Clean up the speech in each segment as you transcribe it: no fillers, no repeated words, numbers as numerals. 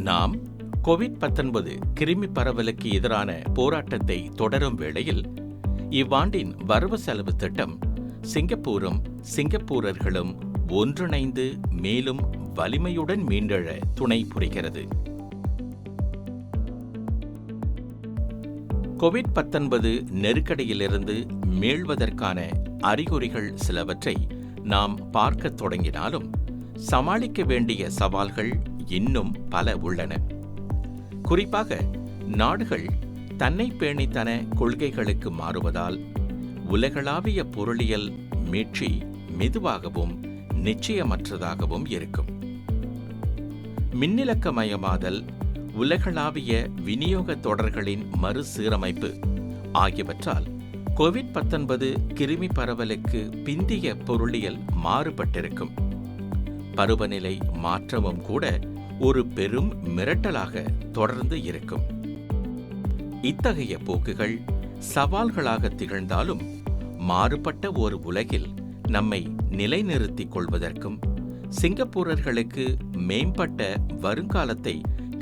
நாம் கோவிட்-19 கிருமி பரவலுக்கு எதிரான போராட்டத்தை தொடரும் வேளையில் இவ்வாண்டின் வரவு செலவு திட்டம் சிங்கப்பூரும் சிங்கப்பூரர்களும் ஒன்றிணைந்து மேலும் வலிமையுடன் மீண்டெழ துணை புரிகிறது. கோவிட்-19 நெருக்கடியிலிருந்து மீள்வதற்கான அறிகுறிகள் சிலவற்றை நாம் பார்க்கத் தொடங்கினாலும் சமாளிக்க வேண்டிய சவால்கள் இன்னும் பல உள்ளன. குறிப்பாக நாடுகள் தன்னை பேணித்தன கொள்கைகளுக்கு மாறுவதால் உலகளாவிய பொருளியல் மீட்சி மெதுவாகவும் நிச்சயமற்றதாகவும் இருக்கும். மின்னிலக்கமயமாதல், உலகளாவிய விநியோக தொடர்களின் மறுசீரமைப்பு ஆகியவற்றால் கோவிட்-19 கிருமி பரவலுக்கு பிந்திய பொருளியல் மாறுபட்டிருக்கும். பருவநிலை மாற்றமும் கூட ஒரு பெரும் மிரட்டலாக தொடர்ந்து இருக்கும். இத்தகைய போக்குகள் சவால்களாக திகழ்ந்தாலும் மாறுபட்ட ஒரு உலகில் நம்மை நிலைநிறுத்திக் கொள்வதற்கும் சிங்கப்பூரர்களுக்கு மேம்பட்ட வருங்காலத்தை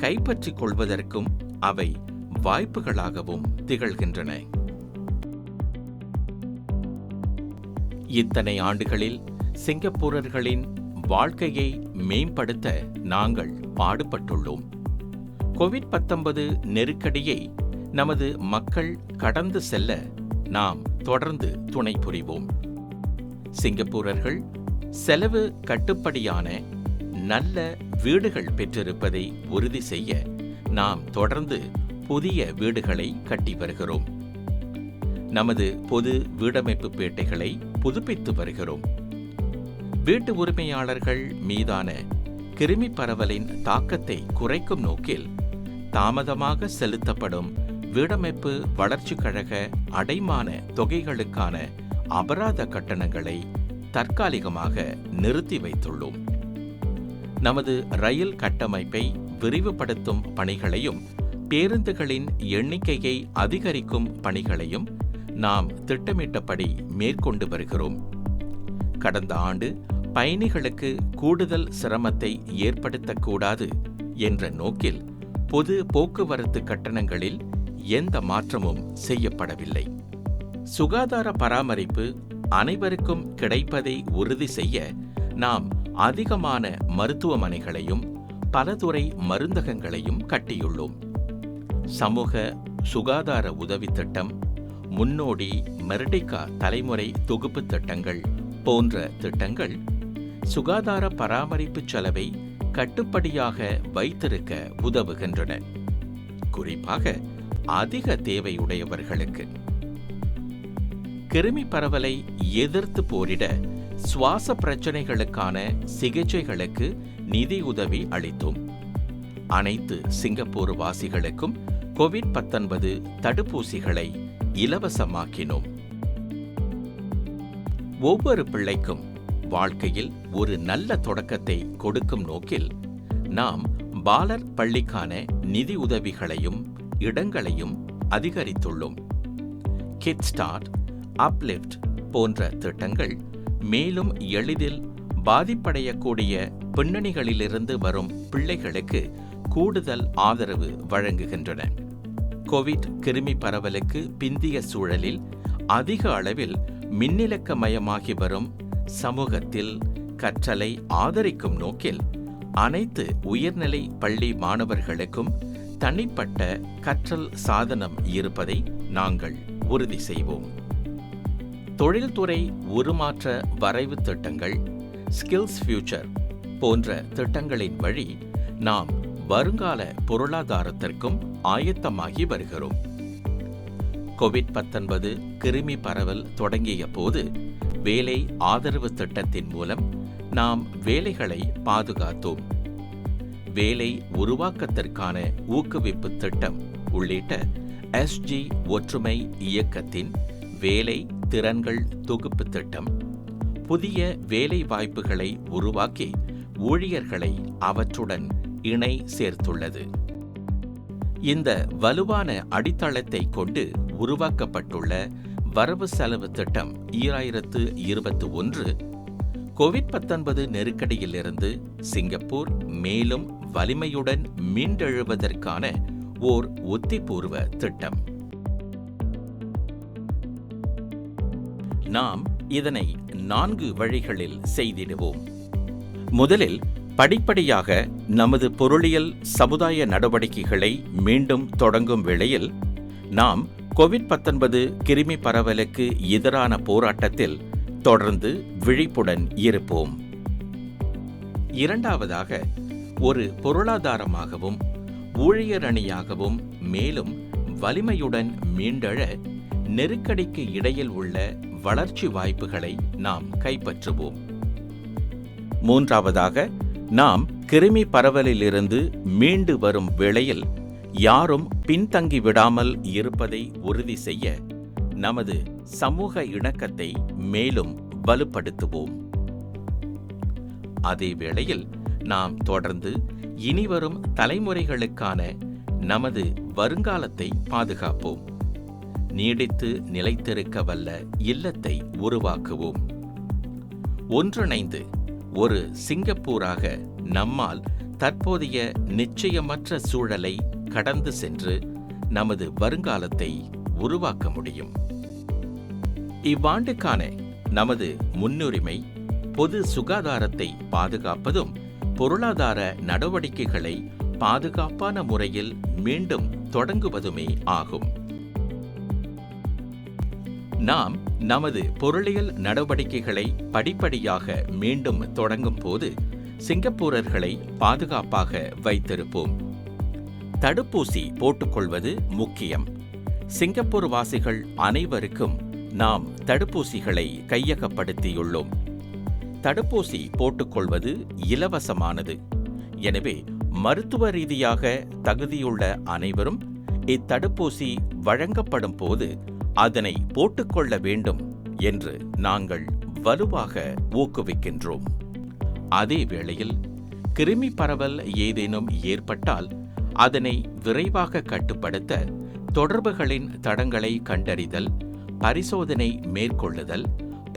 கைப்பற்றிக் கொள்வதற்கும் அவை வாய்ப்புகளாகவும் திகழ்கின்றன. இத்தனை ஆண்டுகளில் சிங்கப்பூரர்களின் வாழ்க்கையை மேம்படுத்த நாங்கள் பாடுபட்டுள்ளோம். கோவிட்-19 நெருக்கடியை நமது மக்கள் கடந்து செல்ல நாம் தொடர்ந்து துணை புரிவோம். சிங்கப்பூரர்கள் செலவு கட்டுப்படியான நல்ல வீடுகள் பெற்றிருப்பதை உறுதி செய்ய நாம் தொடர்ந்து புதிய வீடுகளை கட்டி வருகிறோம். நமது பொது வீடமைப்பு பேட்டைகளை புதுப்பித்து வருகிறோம். வீட்டு உரிமையாளர்கள் மீதான கிருமி பரவலின் தாக்கத்தை குறைக்கும் நோக்கில் தாமதமாக செலுத்தப்படும் வீடமைப்பு வளர்ச்சிக் கழக அடைமான தொகைகளுக்கான அபராத கட்டணங்களை தற்காலிகமாக நிறுத்தி வைத்துள்ளோம். நமது ரயில் கட்டமைப்பை விரிவுபடுத்தும் பணிகளையும் பேருந்துகளின் எண்ணிக்கையை அதிகரிக்கும் பணிகளையும் நாம் திட்டமிட்டபடி மேற்கொண்டு வருகிறோம். கடந்த ஆண்டு பயணிகளுக்கு கூடுதல் சிரமத்தை ஏற்படுத்தக்கூடாது என்ற நோக்கில் பொது போக்குவரத்து கட்டணங்களில் எந்த மாற்றமும் செய்யப்படவில்லை. சுகாதார பராமரிப்பு அனைவருக்கும் கிடைப்பதை உறுதி செய்ய நாம் அதிகமான மருத்துவமனைகளையும் பலதுறை மருந்தகங்களையும் கட்டியுள்ளோம். சமூக சுகாதார உதவி திட்டம், முன்னோடி மெர்டிகா தலைமுறை தொகுப்பு திட்டங்கள் போன்ற திட்டங்கள் சுகாதார பராமரிப்பு செலவை கட்டுப்படியாக வைத்திருக்க உதவுகின்றன. குறிப்பாக அதிக தேவையுடையவர்களுக்கு. கிருமி பரவலை எதிர்த்து போரிட சுவாச பிரச்சினைகளுக்கான சிகிச்சைகளுக்கு நிதியுதவி அளித்தோம். அனைத்து சிங்கப்பூர் வாசிகளுக்கும் கோவிட்-19 தடுப்பூசிகளை இலவசமாக்கினோம். ஒவ்வொரு பிள்ளைக்கும் வாழ்க்கையில் ஒரு நல்ல தொடக்கத்தை கொடுக்கும் நோக்கில் நாம் பாலர் பள்ளிக்கான நிதி உதவிகளையும் இடங்களையும் அதிகரித்துள்ளோம். கிட் ஸ்டார்ட், அப்லிஃப்ட் போன்ற திட்டங்கள் மேலும் எளிதில் பாதிப்படையக்கூடிய பின்னணிகளிலிருந்து வரும் பிள்ளைகளுக்கு கூடுதல் ஆதரவு வழங்குகின்றன. கோவிட் கிருமி பரவலுக்கு பிந்திய சூழலில் அதிக அளவில் மின்னிலக்கமயமாகி வரும் சமூகத்தில் கற்றலை ஆதரிக்கும் நோக்கில் அனைத்து உயர்நிலை பள்ளி மாணவர்களுக்கும் தனிப்பட்ட கற்றல் சாதனம் இருப்பதை நாங்கள் உறுதி செய்வோம். தொழில்துறை உருமாற்ற வரைவு திட்டங்கள், ஸ்கில்ஸ் ஃபியூச்சர் போன்ற திட்டங்களின் வழி நாம் வருங்கால பொருளாதாரத்திற்கும் ஆயத்தமாகி வருகிறோம். கோவிட்-19 கிருமி பரவல் தொடங்கிய போது வேலை ஆதரவு திட்டத்தின் மூலம் நாம் வேலைகளை பாதுகாத்தோம். வேலை உருவாக்கத்திற்கான ஊக்குவிப்பு திட்டம் உள்ளிட்ட SG ஒற்றுமை இயக்கத்தின் வேலை திறன்கள் தொகுப்பு திட்டம் புதிய வேலை வாய்ப்புகளை உருவாக்கி ஊழியர்களை அவற்றுடன் இணை சேர்த்துள்ளது. இந்த வலுவான அடித்தளத்தை கொண்டு உருவாக்கப்பட்டுள்ள வரவு செலவு திட்டம் 2021 கோவிட்-19 நெருக்கடியிலிருந்து சிங்கப்பூர் மேலும் வலிமையுடன் மீண்டெழுவதற்கான ஓர் உத்திபூர்வ திட்டம். நாம் இதனை 4 வழிகளில் செய்திடுவோம். முதலில் படிப்படியாக நமது பொருளியல் சமுதாய நடவடிக்கைகளை மீண்டும் தொடங்கும் வேளையில் நாம் கோவிட்-19 கிருமி பரவலுக்கு எதிரான போராட்டத்தில் தொடர்ந்து விழிப்புடன் இருப்போம். இரண்டாவதாக, ஒரு பொருளாதாரமாகவும் ஊழியர் அணியாகவும் மேலும் வலிமையுடன் மீண்டெழ நெருக்கடிக்கு இடையில் உள்ள வளர்ச்சி வாய்ப்புகளை நாம் கைப்பற்றுவோம். மூன்றாவதாக, நாம் கிருமி பரவலிலிருந்து மீண்டு வரும் வேளையில் யாரும் பின்தங்கி விடாமல் இருப்பதை உறுதி செய்ய நமது சமூக இணக்கத்தை மேலும் வலுப்படுத்துவோம். அதே வேளையில் நாம் தொடர்ந்து இனிவரும் தலைமுறைகளுக்கான நமது வருங்காலத்தை பாதுகாப்போம். நீடித்து நிலைத்திருக்க வல்ல இல்லத்தை உருவாக்குவோம். ஒன்றிணைந்து ஒரு சிங்கப்பூராக நம்மால் தற்போதைய நிச்சயமற்ற சூழலை கடந்து சென்று நமது வருங்காலத்தை உருவாக்க முடியும். இவ்வாண்டுக்கான நமது முன்னுரிமை பொது சுகாதாரத்தை பாதுகாப்பதும் பொருளாதார நடவடிக்கைகளை பாதுகாப்பான முறையில் மீண்டும் தொடங்குவதுமே ஆகும். நாம் நமது பொருளியல் நடவடிக்கைகளை படிப்படியாக மீண்டும் தொடங்கும் போது சிங்கப்பூரர்களை பாதுகாப்பாக வைத்திருப்போம். தடுப்பூசி போட்டுக்கொள்வது முக்கியம். சிங்கப்பூர் வாசிகள் அனைவருக்கும் நாம் தடுப்பூசிகளை கையகப்படுத்தியுள்ளோம். தடுப்பூசி போட்டுக்கொள்வது இலவசமானது. எனவே மருத்துவ ரீதியாக தகுதியுள்ள அனைவரும் இத்தடுப்பூசி வழங்கப்படும் போது அதனை போட்டுக்கொள்ள வேண்டும் என்று நாங்கள் வலுவாக ஊக்குவிக்கின்றோம். அதே வேளையில் கிருமி பரவல் ஏதேனும் ஏற்பட்டால் அதனை விரைவாக கட்டுப்படுத்த தொடர்புகளின் தடங்களை கண்டறிதல், பரிசோதனை மேற்கொள்ளுதல்,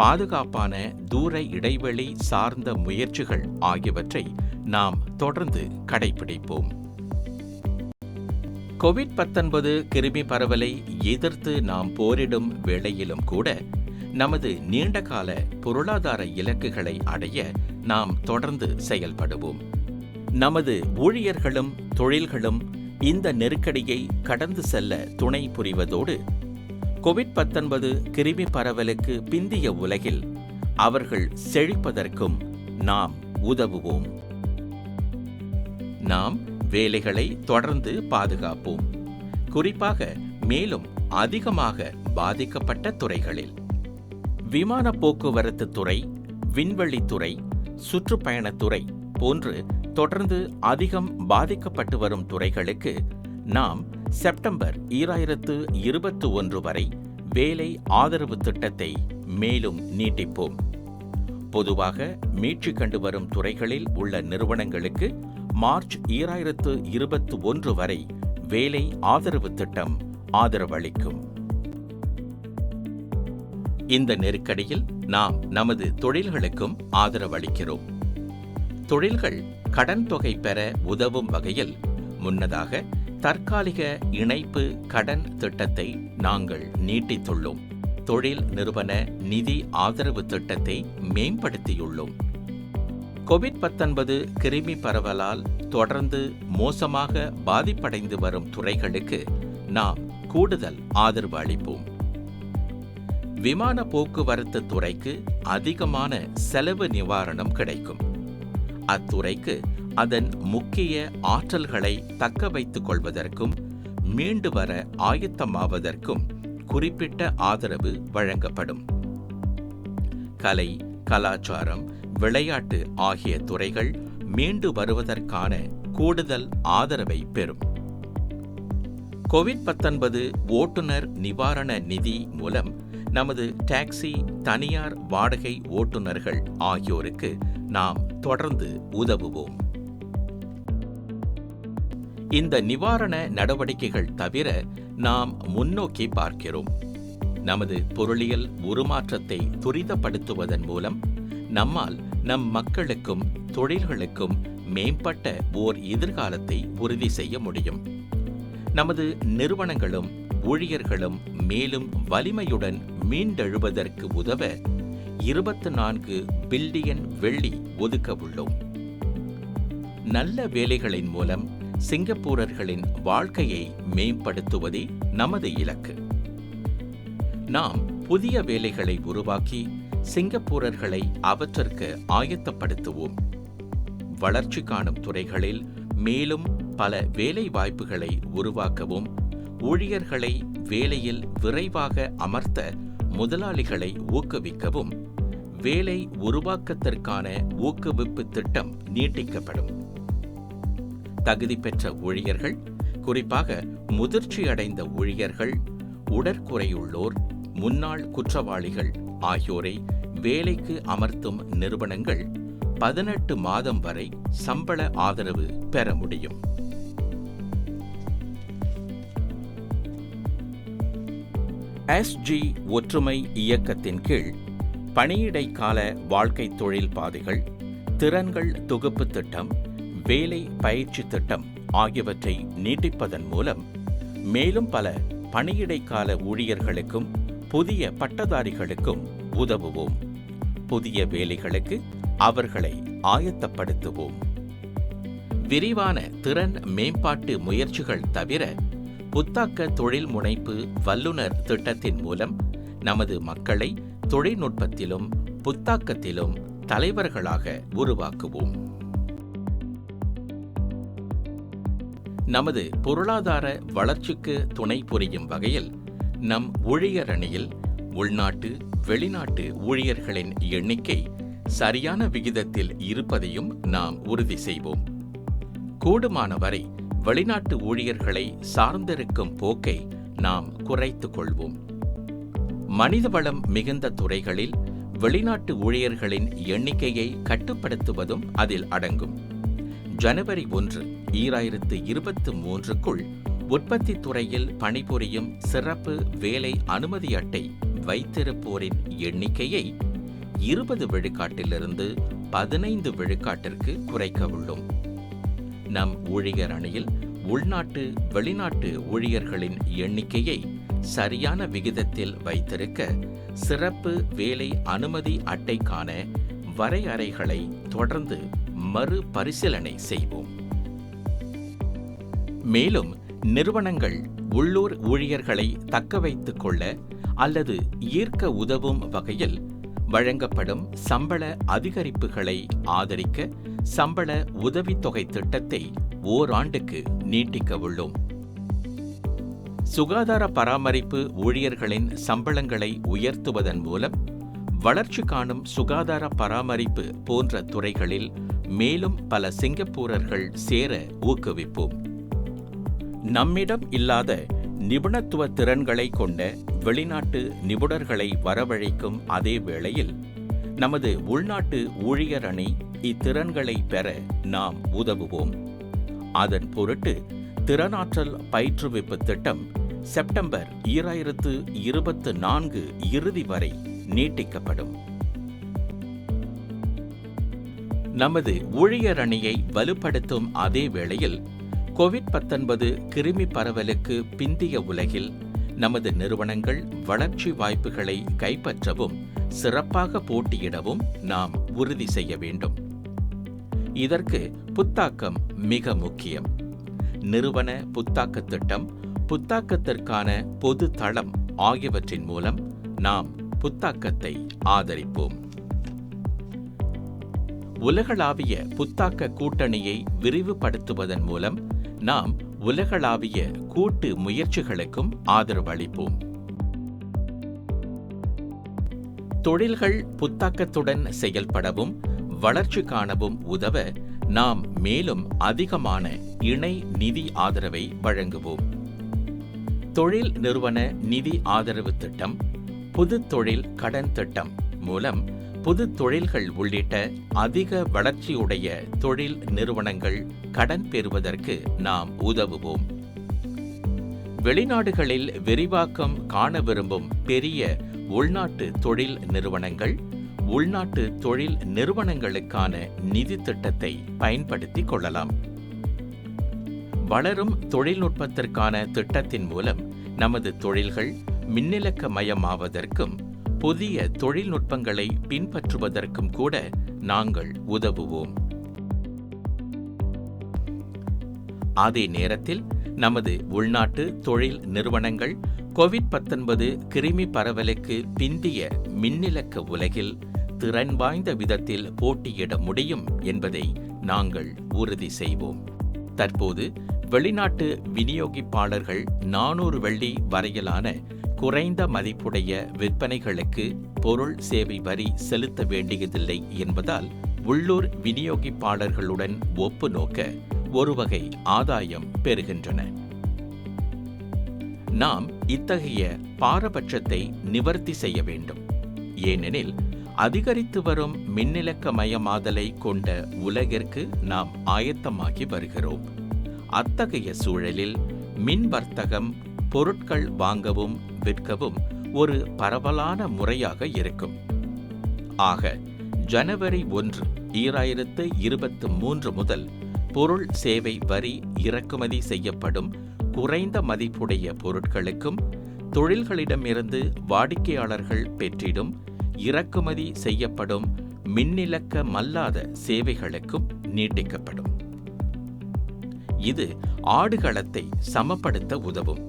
பாதுகாப்பான தூர இடைவெளி சார்ந்த முயற்சிகள் ஆகியவற்றை நாம் தொடர்ந்து கடைபிடிப்போம். கோவிட்-19 கிருமி பரவலை எதிர்த்து நாம் போரிடும் வேளையிலும் கூட நமது நீண்டகால பொருளாதார இலக்குகளை அடைய நாம் தொடர்ந்து செயல்படுவோம். நமது ஊழியர்களும் தொழில்களும் இந்த நெருக்கடியை கடந்து செல்ல துணை புரிவதோடு கோவிட்-19 கிருமி பரவலுக்கு பிந்திய உலகில் அவர்கள் செழிப்பதற்கும் நாம் உதவுவோம். நாம் வேலைகளை தொடர்ந்து பாதுகாப்போம். குறிப்பாக மேலும் அதிகமாக பாதிக்கப்பட்ட துறைகளில் விமான போக்குவரத்து துறை, விண்வெளித்துறை, சுற்றுப்பயணத்துறை போன்று தொடர்ந்து அதிகம் பாதிக்கப்பட்டு வரும் துறைகளுக்கு நாம் செப்டம்பர் 2021 வரை வேலை ஆதரவு திட்டத்தை மேலும் நீட்டிப்போம். பொதுவாக மீட்சி கண்டு வரும் துறைகளில் உள்ள நிறுவனங்களுக்கு மார்ச் 2021 வரை வேலை ஆதரவு திட்டம் ஆதரவளிக்கும். இந்த நெருக்கடியில் நாம் நமது தொழில்களுக்கும் ஆதரவளிக்கிறோம். தொழில்கள் கடன் தொகை பெற உதவும் வகையில் முன்னதாக தற்காலிக இணைப்பு கடன் திட்டத்தை நாங்கள் நீட்டித்துள்ளோம். தொழில் நிறுவன நிதி ஆதரவு திட்டத்தை மேம்படுத்தியுள்ளோம். கோவிட்-19 கிருமி பரவலால் தொடர்ந்து மோசமாக பாதிப்படைந்து வரும் துறைகளுக்கு நாம் கூடுதல் ஆதரவு அளிப்போம். விமான போக்குவரத்து துறைக்கு அதிகமான செலவு நிவாரணம் கிடைக்கும். அத்துறைக்கு அதன் முக்கிய ஆற்றல்களை தக்க வைத்துக் கொள்வதற்கும் மீண்டு வர ஆயத்தமாவதற்கும் குறிப்பிட்ட ஆதரவு வழங்கப்படும். கலை, கலாச்சாரம், விளையாட்டு ஆகிய துறைகள் மீண்டு வருவதற்கான கூடுதல் ஆதரவை பெறும். கோவிட்-19 ஓட்டுநர் நிவாரண நிதி மூலம் நமது டாக்ஸி, தனியார் வாடகை ஓட்டுநர்கள் ஆகியோருக்கு நாம் தொடர்ந்து உதவுவோம். இந்த நிவாரண நடவடிக்கைகள் தவிர நாம் முன்னோக்கி பார்க்கிறோம். நமது பொருளியல் உருமாற்றத்தை துரிதப்படுத்துவதன் மூலம் நம்மால் நம் மக்களுக்கும் தொழில்களுக்கும் மேம்பட்ட ஓர் எதிர்காலத்தை உறுதி செய்ய முடியும். நமது நிறுவனங்களும் ஊழியர்களும் மேலும் வலிமையுடன் மீண்டெழுவதற்கு உதவ 24 பில்லியன் வெள்ளி ஒதுக்க உள்ளோம். நல்ல வேலைகளின் மூலம் சிங்கப்பூரர்களின் வாழ்க்கையை மேம்படுத்துவதே நமது இலக்கு. நாம் புதிய வேலைகளை உருவாக்கி சிங்கப்பூரர்களை அவற்றிற்கு ஆயத்தப்படுத்துவோம். வளர்ச்சி காணும் துறைகளில் மேலும் பல வேலை வாய்ப்புகளை உருவாக்கவும், ஊழியர்களை வேலையில் விரைவாக அமர்த்த முதலாளிகளை ஊக்குவிக்கவும் வேலை உருவாக்கத்திற்கான ஊக்குவிப்பு திட்டம் நீட்டிக்கப்படும். தகுதி பெற்ற ஊழியர்கள், குறிப்பாக முதிர்ச்சியடைந்த ஊழியர்கள், உடற்குறையுள்ளோர், முன்னாள் குற்றவாளிகள் ஆகியோரை வேலைக்கு அமர்த்தும் நிறுவனங்கள் 18 மாதம் வரை சம்பள ஆதரவு பெற முடியும். SG ஒற்றுமை இயக்கத்தின் கீழ் பணியிடை கால வாழ்க்கை தொழில் பாதைகள், திறன்கள் தொகுப்பு திட்டம், வேலை பயிற்சி திட்டம் ஆகியவற்றை நீட்டிப்பதன் மூலம் மேலும் பல பணியிடை கால ஊழியர்களுக்கும் புதிய பட்டதாரிகளுக்கும் உதவுவோம். புதிய வேலைகளுக்கு அவர்களை ஆயத்தப்படுத்துவோம். விரிவான திறன் மேம்பாட்டு முயற்சிகள் தவிர புத்தாக்க தொழில் முனைப்பு வல்லுநர் திட்டத்தின் மூலம் நமது மக்களை தொழில்நுட்பத்திலும் புத்தாக்கத்திலும் தலைவர்களாக உருவாக்குவோம். நமது பொருளாதார வளர்ச்சிக்கு துணை புரியும் வகையில் நம் ஊழியர் அணியில் உள்நாட்டு, வெளிநாட்டு ஊழியர்களின் எண்ணிக்கை சரியான விகிதத்தில் இருப்பதையும் நாம் உறுதி செய்வோம். கூடுமானவரை வெளிநாட்டு ஊழியர்களை சார்ந்திருக்கும் போக்கை நாம் குறைத்துக் கொள்வோம். மனிதவளம் மிகுந்த துறைகளில் வெளிநாட்டு ஊழியர்களின் எண்ணிக்கையை கட்டுப்படுத்துவதும் அதில் அடங்கும். ஜனவரி 1, 2023க்குள் உற்பத்தி துறையில் பணிபுரியும் சிறப்பு வேலை அனுமதி அட்டை வைத்திருப்போரின் எண்ணிக்கையை 20% 15% குறைக்க உள்ளோம். நம் ஊழியர் அணியில் உள்நாட்டு, வெளிநாட்டு ஊழியர்களின் எண்ணிக்கையை சரியான விகிதத்தில் வைத்திருக்க சிறப்பு வேலை அனுமதி அட்டைக்கான வரையறைகளை தொடர்ந்து மறுபரிசீலனை செய்வோம். மேலும் நிறுவனங்கள் உள்ளூர் ஊழியர்களை தக்கவைத்துக் கொள்ள அல்லது ஈர்க்க உதவும் வகையில் வழங்கப்படும் சம்பள அதிகரிப்புகளை ஆதரிக்க சம்பள உதவித்தொகை திட்டத்தை ஓராண்டுக்கு நீட்டிக்க உள்ளோம். சுகாதார பராமரிப்பு ஊழியர்களின் சம்பளங்களை உயர்த்துவதன் மூலம் வளர்ச்சி காணும் சுகாதார பராமரிப்பு போன்ற துறைகளில் மேலும் பல சிங்கப்பூரர்கள் சேர ஊக்குவிப்போம். நம்மிடம் இல்லாத நிபுணத்துவ திறன்களை கொண்ட வெளிநாட்டு நிபுணர்களை வரவழைக்கும் அதே வேளையில் நமது உள்நாட்டு ஊழியர் அணி இத்திறன்களை பெற நாம் உதவுவோம். அதன் பொருட்டு திறனாற்றல் பயிற்றுவிப்பு திட்டம் செப்டம்பர் 2024 இறுதி வரை நீட்டிக்கப்படும். நமது ஊழியர் அணியை வலுப்படுத்தும் அதே வேளையில் COVID-19 கிருமி பரவலுக்கு பிந்திய உலகில் நமது நிறுவனங்கள் வளர்ச்சி வாய்ப்புகளை கைப்பற்றவும் சிறப்பாக போட்டியிடவும் நாம் உறுதி செய்ய வேண்டும். இதற்கு புத்தாக்கம் மிக முக்கியம். நிறுவன புத்தாக்க திட்டம், புத்தாக்கத்திற்கான பொது தளம் ஆகியவற்றின் மூலம் நாம் புத்தாக்கத்தை ஆதரிப்போம். உலகளாவிய புத்தாக்க கூட்டணியை விரிவுபடுத்துவதன் மூலம் நாம் உலகளாவிய கூட்டு முயற்சிகளுக்கும் ஆதரவு அளிப்போம். தொழில்கள் புத்தாக்கத்துடன் செயல்படவும் வளர்ச்சி காணவும் உதவ நாம் மேலும் அதிகமான இணை நிதி ஆதரவை வழங்குவோம். தொழில் நிறுவன நிதி ஆதரவு திட்டம், புது தொழில் கடன் திட்டம் மூலம் புது தொழில்கள் உள்ளிட்ட அதிக வளர்ச்சியுடைய தொழில் நிறுவனங்கள் கடன் பெறுவதற்கு நாம் உதவுவோம். வெளிநாடுகளில் விரிவாக்கம் காண விரும்பும் பெரிய உள்நாட்டு தொழில் நிறுவனங்கள் உள்நாட்டு தொழில் நிறுவனங்களுக்கான நிதி திட்டத்தை பயன்படுத்திக் கொள்ளலாம். வளரும் தொழில்நுட்பத்திற்கான திட்டத்தின் மூலம் நமது தொழில்கள் மின்னிலக்கமயமாவதற்கும் புதிய தொழில்நுட்பங்களை பின்பற்றுவதற்கும் கூட நாங்கள் உதவுவோம். அதே நேரத்தில் நமது உள்நாட்டு தொழில் நிறுவனங்கள் கோவிட்-19 கிருமி பரவலுக்கு பிந்திய மின்னிலக்க உலகில் திறன் வாய்ந்த விதத்தில் போட்டியிட முடியும் என்பதை நாங்கள் உறுதி செய்வோம். தற்போது வெளிநாட்டு விநியோகிப்பாளர்கள் 400 வெள்ளி வரையிலான குறைந்த மதிப்புடைய விற்பனைகளுக்கு பொருள் சேவை வரி செலுத்த வேண்டியதில்லை என்பதால் உள்ளூர் விநியோகிப்பாளர்களுடன் ஒப்பு நோக்க ஒரு வகை ஆதாயம் பெறுகின்றன. நாம் இத்தகைய பாரபட்சத்தை நிவர்த்தி செய்ய வேண்டும். ஏனெனில் அதிகரித்து வரும் மின்னிலக்கமயமாதலை கொண்ட உலகிற்கு நாம் ஆயத்தமாகி வருகிறோம். அத்தகைய சூழலில் மின் வர்த்தகம் பொருட்கள் வாங்கவும் விற்கவும் ஒரு பரவலான முறையாக இருக்கும். ஆக ஜனவரி 1, 2023 முதல் பொருள் சேவை வரி இறக்குமதி செய்யப்படும் குறைந்த மதிப்புடைய பொருட்களுக்கும் தொழில்களிடமிருந்து வாடிக்கையாளர்கள் பெற்றிடும் இறக்குமதி செய்யப்படும் மின்னிலக்கமல்லாத சேவைகளுக்கும் நீட்டிக்கப்படும். இது ஆடுகளத்தை சமப்படுத்த உதவும்.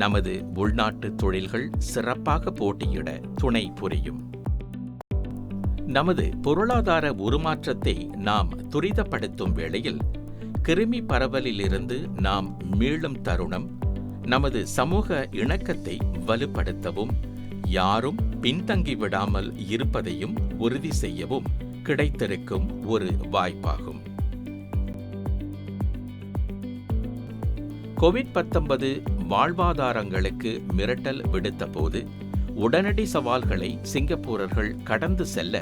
நமது உள்நாட்டு தொழில்கள் சிறப்பாக போட்டியிட துணை புரியும். நமது பொருளாதார உருமாற்றத்தை நாம் துரிதப்படுத்தும் வேளையில் கிருமி பரவலிலிருந்து நாம் மீளும் தருணம் நமது சமூக இணக்கத்தை வலுப்படுத்தவும் யாரும் பின்தங்கிவிடாமல் இருப்பதையும் உறுதி செய்யவும் கிடைத்திருக்கும் ஒரு வாய்ப்பாகும். கோவிட்-19 வாழ்வாதாரங்களுக்கு மிரட்டல் விடுத்தபோது உடனடி சவால்களை சிங்கப்பூரர்கள் கடந்து செல்ல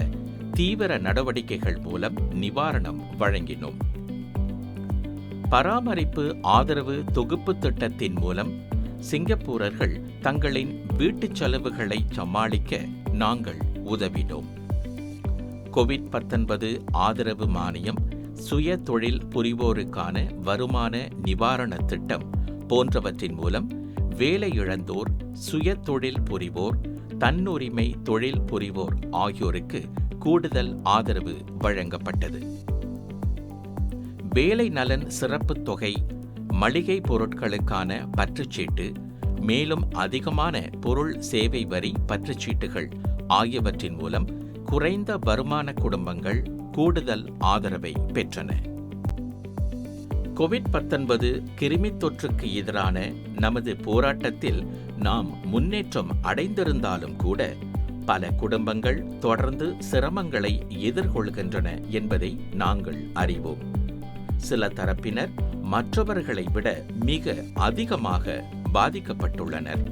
தீவிர நடவடிக்கைகள் மூலம் நிவாரணம் வழங்கினோம். பராமரிப்பு ஆதரவு தொகுப்பு திட்டத்தின் மூலம் சிங்கப்பூரர்கள் தங்களின் வீட்டுச் செலவுகளை சமாளிக்க நாங்கள் உதவினோம். கோவிட்-19 ஆதரவு மானியம், சுய தொழில் புரிவோருக்கான வருமான நிவாரண திட்டம் போன்றவற்றின் மூலம் வேலை இழந்தோர், சுய தொழில் புரிவோர், தன்னுரிமை தொழில் புரிவோர் ஆகியோருக்கு கூடுதல் ஆதரவு வழங்கப்பட்டது. வேலை நலன் சிறப்பு தொகை, மளிகை பொருட்களுக்கான பற்றுச்சீட்டு, மேலும் அதிகமான பொருள் சேவை வரி பற்றுச்சீட்டுகள் ஆகியவற்றின் மூலம் குறைந்த வருமான குடும்பங்கள் கூடுதல் ஆதரவை பெற்றன. கோவிட்-19 கிருமி தொற்றுக்கு எதிரான நமது போராட்டத்தில் நாம் முன்னேற்றம் அடைந்திருந்தாலும் கூட பல குடும்பங்கள் தொடர்ந்து சிரமங்களை எதிர்கொள்கின்றன என்பதை நாங்கள் அறிவோம். சில தரப்பினர் மற்றவர்களை விட மிக அதிகமாக பாதிக்கப்பட்டுள்ளனர்.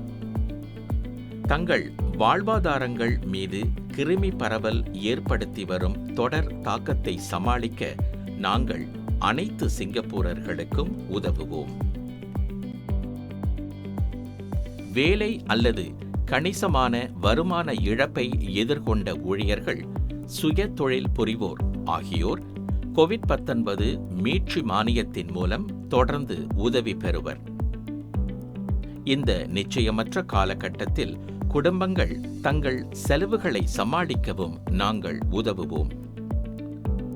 தங்கள் வாழ்வாதாரங்கள் மீது கிருமி பரவல் ஏற்படுத்தி வரும் தொடர் தாக்கத்தை சமாளிக்க நாங்கள் அனைத்து சிங்கப்பூரர்களுக்கும் உதவுவோம். வேலை அல்லது கணிசமான வருமான இழப்பை எதிர்கொண்ட ஊழியர்கள், சுய தொழில் புரிவோர் ஆகியோர் கோவிட்-19 மீட்சி மானியத்தின் மூலம் தொடர்ந்து உதவி பெறுவர். இந்த நிச்சயமற்ற காலகட்டத்தில் குடும்பங்கள் தங்கள் செலவுகளை சமாளிக்கவும் நாங்கள் உதவுவோம்.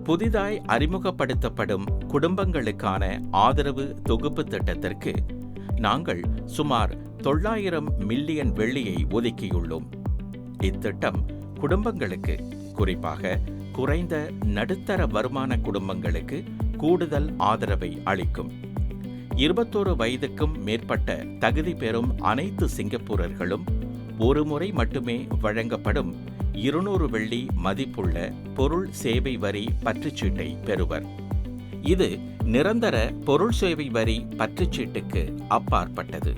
புதிதாய் அறிமுகப்படுத்தப்படும் குடும்பங்களுக்கான ஆதரவு தொகுப்பு திட்டத்திற்கு நாங்கள் சுமார் 900 மில்லியன் வெள்ளியை ஒதுக்கியுள்ளோம். இத்திட்டம் குடும்பங்களுக்கு, குறிப்பாக குறைந்த நடுத்தர வருமான குடும்பங்களுக்கு கூடுதல் ஆதரவை அளிக்கும். 21 வயதுக்கும் மேற்பட்ட தகுதி பெறும் அனைத்து சிங்கப்பூரர்களும் ஒரு முறை மட்டுமே வழங்கப்படும் 200 வெள்ளி மதிப்புள்ள பொருள் சேவை வரி பற்றுச்சீட்டை பெறுவர். இது நிரந்தர பொருள் சேவை வரி பற்றுச்சீட்டுக்கு அப்பாற்பட்டது.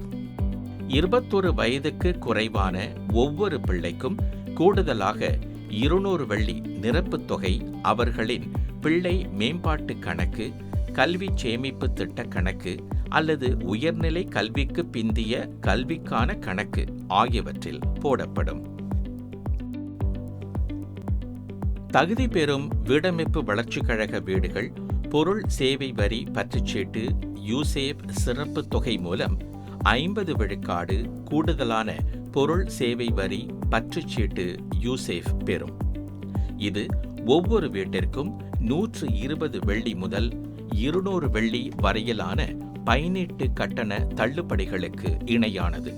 21 வயதுக்கு குறைவான ஒவ்வொரு பிள்ளைக்கும் கூடுதலாக 200 வெள்ளி நிரப்புத் தொகை அவர்களின் பிள்ளை மேம்பாட்டு கணக்கு, கல்வி சேமிப்பு திட்ட கணக்கு அல்லது உயர்நிலை கல்விக்கு பிந்திய கல்விக்கான கணக்கு ஆகியவற்றில் போடப்படும். தகுதி பெறும் வீடமைப்பு வளர்ச்சிக் கழக வீடுகள் பொருள் சேவை வரி பற்றுச்சீட்டு யூசேப் சிறப்பு தொகை மூலம் 50 விழுக்காடு கூடுதலான பொருள் சேவை வரி பற்றுச்சீட்டு யூசேஃப் பெறும். இது ஒவ்வொரு வீட்டிற்கும் 120 வெள்ளி முதல் 200 வெள்ளி வரையிலான பயனீட்டு கட்டண தள்ளுபடிகளுக்கு இணையானது.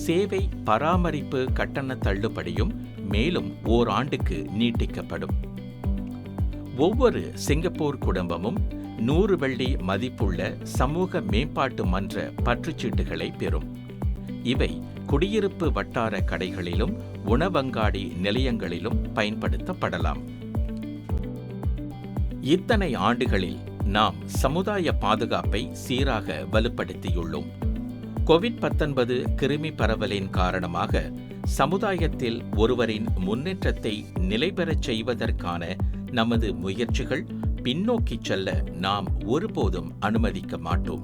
சேவை பராமரிப்பு கட்டண தள்ளுபடியும் மேலும் ஓராண்டுக்கு நீட்டிக்கப்படும். ஒவ்வொரு சிங்கப்பூர் குடும்பமும் 100 வெள்ளி மதிப்புள்ள சமூக மேம்பாட்டு மன்ற பற்றுச்சீட்டுகளை பெறும். இவை குடியிருப்பு வட்டார கடைகளிலும் உணவங்காடி நிலையங்களிலும் பயன்படுத்தப்படலாம். இத்தனை ஆண்டுகளில் நாம் சமுதாய பாதுகாப்பை சீராக வலுப்படுத்தியுள்ளோம். கோவிட்-19 கிருமி பரவலின் காரணமாக சமுதாயத்தில் ஒருவரின் முன்னேற்றத்தை நிலைபெறச் செய்வதற்கான நமது முயற்சிகள் பின்னோக்கிச் செல்ல நாம் ஒருபோதும் அனுமதிக்க மாட்டோம்.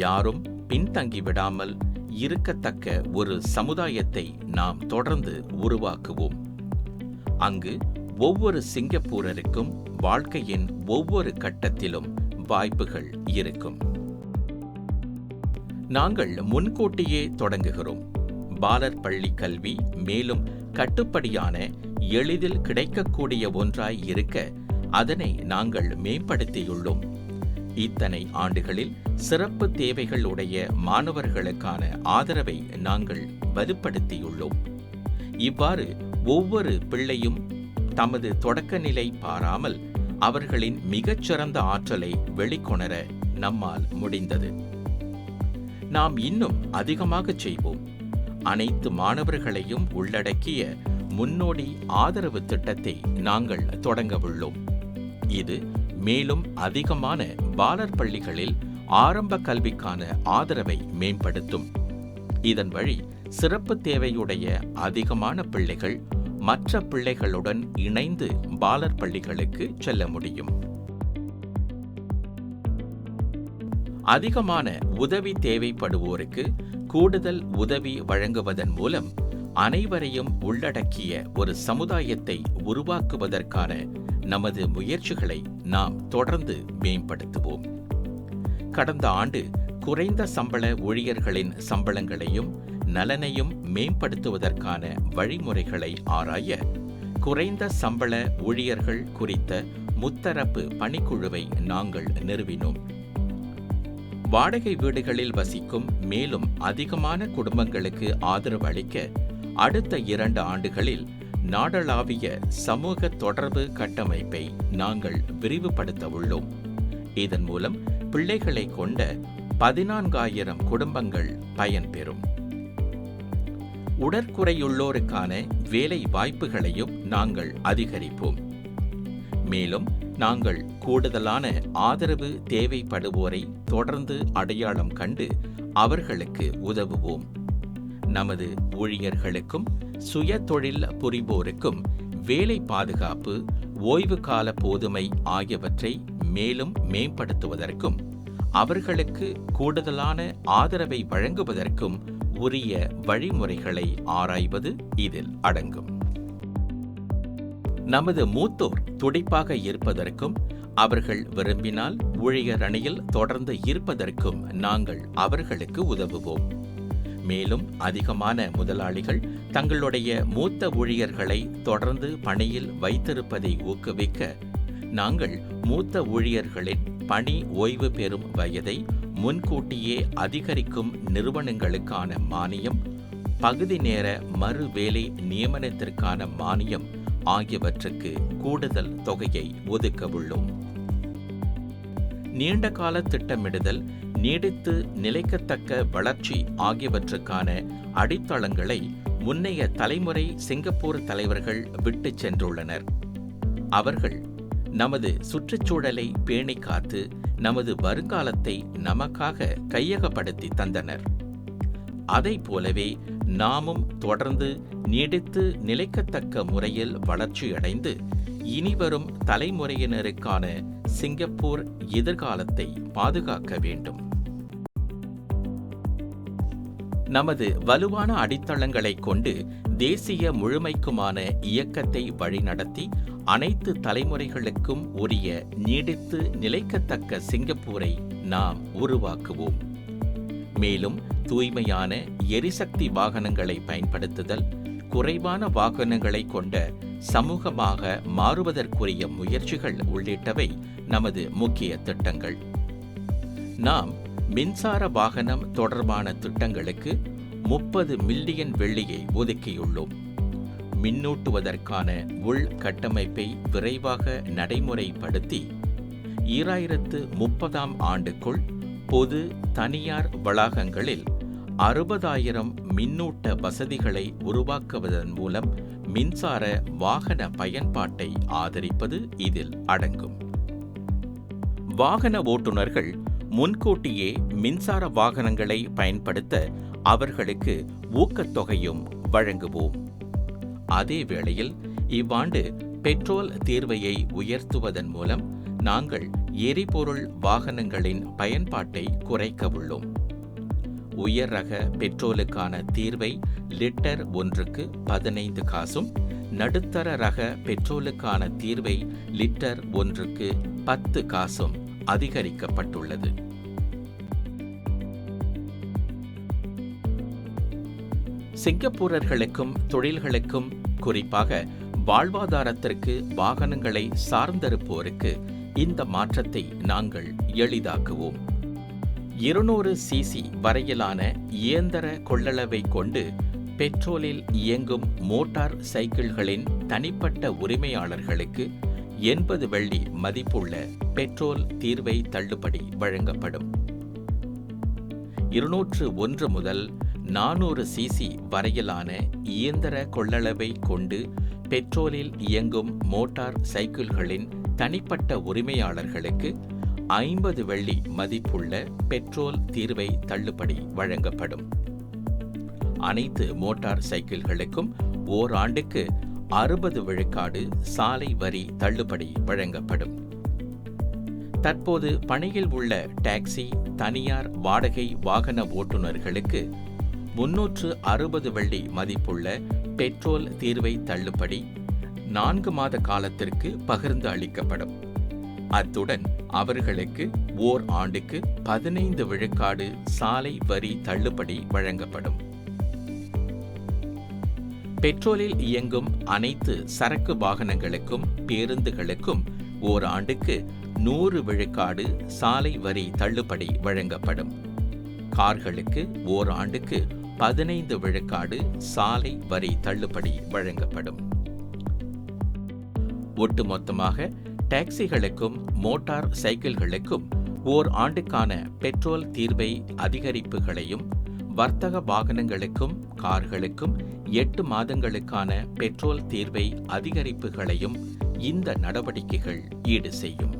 யாரும் பின்தங்கிவிடாமல் இருக்கத்தக்க ஒரு சமுதாயத்தை நாம் தொடர்ந்து உருவாக்குவோம். அங்கு ஒவ்வொரு சிங்கப்பூரருக்கும் வாழ்க்கையின் ஒவ்வொரு கட்டத்திலும் வாய்ப்புகள் இருக்கும். நாங்கள் முன்கூட்டியே தொடங்குகிறோம். பாலர் பள்ளி கல்வி மேலும் கட்டுப்படியான எளிதில் கிடைக்கக்கூடிய ஒன்றாய் இருக்க அதனை நாங்கள் மேம்படுத்தியுள்ளோம். இத்தனை ஆண்டுகளில் சிறப்பு தேவைகள் உடைய மாணவர்களுக்கான ஆதரவை நாங்கள் வலுப்படுத்தியுள்ளோம். இவ்வாறு ஒவ்வொரு பிள்ளையும் தமது தொடக்க நிலை பாராமல் அவர்களின் மிகச்சிறந்த ஆற்றலை வெளிக்கொணர நம்மால் முடிந்தது. நாம் இன்னும் அதிகமாக செய்வோம். அனைத்து மாணவர்களையும் உள்ளடக்கிய முன்னோடி ஆதரவு திட்டத்தை நாங்கள் தொடங்கவுள்ளோம். இது மேலும் அதிகமான பாலர் பள்ளிகளில் ஆரம்ப கல்விக்கான ஆதரவை மேம்படுத்தும். இதன் வழி சிறப்பு தேவையுடைய அதிகமான பிள்ளைகள் மற்ற பிள்ளைகளுடன் இணைந்து பாலர் பள்ளிகளுக்கு செல்ல முடியும். அதிகமான உதவி தேவைப்படுவோருக்கு கூடுதல் உதவி வழங்குவதன் மூலம் அனைவரையும் உள்ளடக்கிய ஒரு சமுதாயத்தை உருவாக்குவதற்கான நமது முயற்சிகளை நாம் தொடர்ந்து மேம்படுத்துவோம். கடந்த ஆண்டு குறைந்த சம்பள ஊழியர்களின் சம்பளங்களையும் நலனையும் மேம்படுத்துவதற்கான வழிமுறைகளை ஆராய குறைந்த சம்பள ஊழியர்கள் குறித்த முத்தரப்பு பணிக்குழுவை நாங்கள் நிறுவினோம். வாடகை வீடுகளில் வசிக்கும் மேலும் அதிகமான குடும்பங்களுக்கு ஆதரவு அளிக்க அடுத்த 2 ஆண்டுகளில் நாடளாவிய சமூக தொடர்பு கட்டமைப்பை நாங்கள் விரிவுபடுத்த உள்ளோம். இதன் மூலம் பிள்ளைகளை கொண்ட 14,000 குடும்பங்கள் பயன்பெறும். உடற்குறையுள்ளோருக்கான வேலை வாய்ப்புகளையும் நாங்கள் அதிகரிப்போம். மேலும் நாங்கள் கூடுதலான ஆதரவு தேவைப்படுவோரை தொடர்ந்து அடையாளம் கண்டு அவர்களுக்கு உதவுவோம். நமது ஊழியர்களுக்கும் சுய தொழில் புரிவோருக்கும் வேலை பாதுகாப்பு, ஓய்வு கால போதுமை ஆகியவற்றை மேலும் மேம்படுத்துவதற்கும் அவர்களுக்கு கூடுதலான ஆதரவை வழங்குவதற்கும் உரிய வழிமுறைகளை ஆராய்வது இதில் அடங்கும். நமது மூத்தோர் துடிப்பாக இருப்பதற்கும் அவர்கள் விரும்பினால் ஊழியர் அணியில் தொடர்ந்து இருப்பதற்கும் நாங்கள் அவர்களுக்கு உதவுவோம். மேலும் அதிகமான முதலாளிகள் தங்களுடைய மூத்த ஊழியர்களை தொடர்ந்து பணியில் வைத்திருப்பதை ஊக்குவிக்க நாங்கள் மூத்த ஊழியர்களின் பணி ஓய்வு பெறும் வயதை முன்கூட்டியே அதிகரிக்கும் நிறுவனங்களுக்கான மானியம், பகுதி நேர மறு வேலை நியமனத்திற்கான மானியம் ஆகியவற்றுக்கு கூடுதல் தொகையை ஒதுக்க உள்ளோம். நீண்டகால திட்டமிடுதல், நீடித்து நிலைக்கத்தக்க வளர்ச்சி ஆகியவற்றுக்கான அடித்தளங்களை முன்னைய தலைமுறை சிங்கப்பூர் தலைவர்கள் விட்டுச் சென்றுள்ளனர். அவர்கள் நமது சுற்றுச்சூழலை பேணி காத்து நமது வருங்காலத்தை நமக்காக கையகப்படுத்தி தந்தனர். அதைப் போலவே நாமும் தொடர்ந்து நீடித்து நிலைக்கத்தக்க முறையில் வளர்ச்சியடைந்து இனிவரும் தலைமுறையினருக்கான சிங்கப்பூர் எதிர்காலத்தை பாதுகாக்க வேண்டும். நமது வலுவான அடித்தளங்களைக் கொண்டு தேசிய முழுமைக்குமான இயக்கத்தை வழிநடத்தி அனைத்து தலைமுறைகளுக்கும் உரிய நீடித்து நிலைக்கத்தக்க சிங்கப்பூரை நாம் உருவாக்குவோம். மேலும் தூய்மையான எரிசக்தி வாகனங்களை பயன்படுத்துதல், குறைவான வாகனங்களை கொண்ட சமூகமாக மாறுவதற்குரிய முயற்சிகள் உள்ளிட்டவை நமது முக்கிய திட்டங்கள். நாம் மின்சார வாகனம் தொடர்பான திட்டங்களுக்கு 30 மில்லியன் வெள்ளியை ஒதுக்கியுள்ளோம். மின்னூட்டுவதற்கான உள்கட்டமைப்பை விரைவாக நடைமுறைப்படுத்தி 2030ஆம் ஆண்டுக்குள் பொது தனியார் வளாகங்களில் 60,000 மின்னூட்ட வசதிகளை உருவாக்குவதன் மூலம் மின்சார வாகன பயன்பாட்டை ஆதரிப்பது இதில் அடங்கும். வாகன ஓட்டுநர்கள் முன்கூட்டியே மின்சார வாகனங்களை பயன்படுத்த அவர்களுக்கு ஊக்கத்தொகையும் வழங்குவோம். அதே வேளையில் இவ்வாண்டு பெட்ரோல் தீர்வையை உயர்த்துவதன் மூலம் நாங்கள் எரிபொருள் வாகனங்களின் பயன்பாட்டை குறைக்க உள்ளோம். உயர் ரக பெட்ரோலுக்கான தீர்வை லிட்டர் ஒன்றுக்கு 15 காசும், நடுத்தர ரக பெட்ரோலுக்கான தீர்வை லிட்டர் ஒன்றுக்கு 10 காசும் அதிகரிக்கப்பட்டுள்ளது. சிங்கப்பூரர்களுக்கும் தொழில்களுக்கும், குறிப்பாக வாழ்வாதாரத்திற்கு வாகனங்களை சார்ந்திருப்போருக்கு இந்த மாற்றத்தை நாங்கள் எளிதாக்குவோம். 200 சிசி வரையிலான இயந்திர கொள்ளளவை கொண்டு பெட்ரோலில் இயங்கும் மோட்டார் சைக்கிள்களின் தனிப்பட்ட உரிமையாளர்களுக்கு 80 வெள்ளி மதிப்புள்ள பெட்ரோல் தீர்வை தள்ளுபடி வழங்கப்படும். 201 முதல் 400 சிசி வரையிலான இயந்திர கொள்ளளவை கொண்டு பெட்ரோலில் இயங்கும் மோட்டார் சைக்கிள்களின் தனிப்பட்ட உரிமையாளர்களுக்கு 50 வெள்ளி மதிப்புள்ள பெட்ரோல் தீர்வை தள்ளுபடி வழங்கப்படும். அனைத்து மோட்டார் சைக்கிள்களுக்கும் ஓராண்டுக்கு 60 விழுக்காடு சாலை வரி தள்ளுபடி வழங்கப்படும். தற்போது பணியில் உள்ள டாக்ஸி, தனியார் வாடகை வாகன ஓட்டுநர்களுக்கு 360 வெள்ளி மதிப்புள்ள பெட்ரோல் தீர்வை தள்ளுபடி 4 மாத காலத்திற்கு பகிர்ந்து அளிக்கப்படும். அத்துடன் அவர்களுக்கு ஓர் ஆண்டுக்கு 15 விழுக்காடு சாலை வரி தள்ளுபடி வழங்கப்படும். பெட்ரோலில் இயங்கும் அனைத்து சரக்கு வாகனங்களுக்கும் பேருந்துகளுக்கும் ஓர் ஆண்டுக்கு 100 விழுக்காடு சாலை வரி தள்ளுபடி வழங்கப்படும். கார்களுக்கு ஓர் ஆண்டுக்கு 15 விழுக்காடு சாலை வரி தள்ளுபடி வழங்கப்படும். ஒட்டுமொத்தமாக டாக்ஸிகளுக்கும் மோட்டார் சைக்கிள்களுக்கும் ஓர் ஆண்டுக்கான பெட்ரோல் தீர்வை அதிகரிப்புகளையும், வர்த்தக வாகனங்களுக்கும் கார்களுக்கும் 8 மாதங்களுக்கான பெட்ரோல் தீர்வை அதிகரிப்புகளையும் இந்த நடவடிக்கைகள் ஈடு செய்யும்.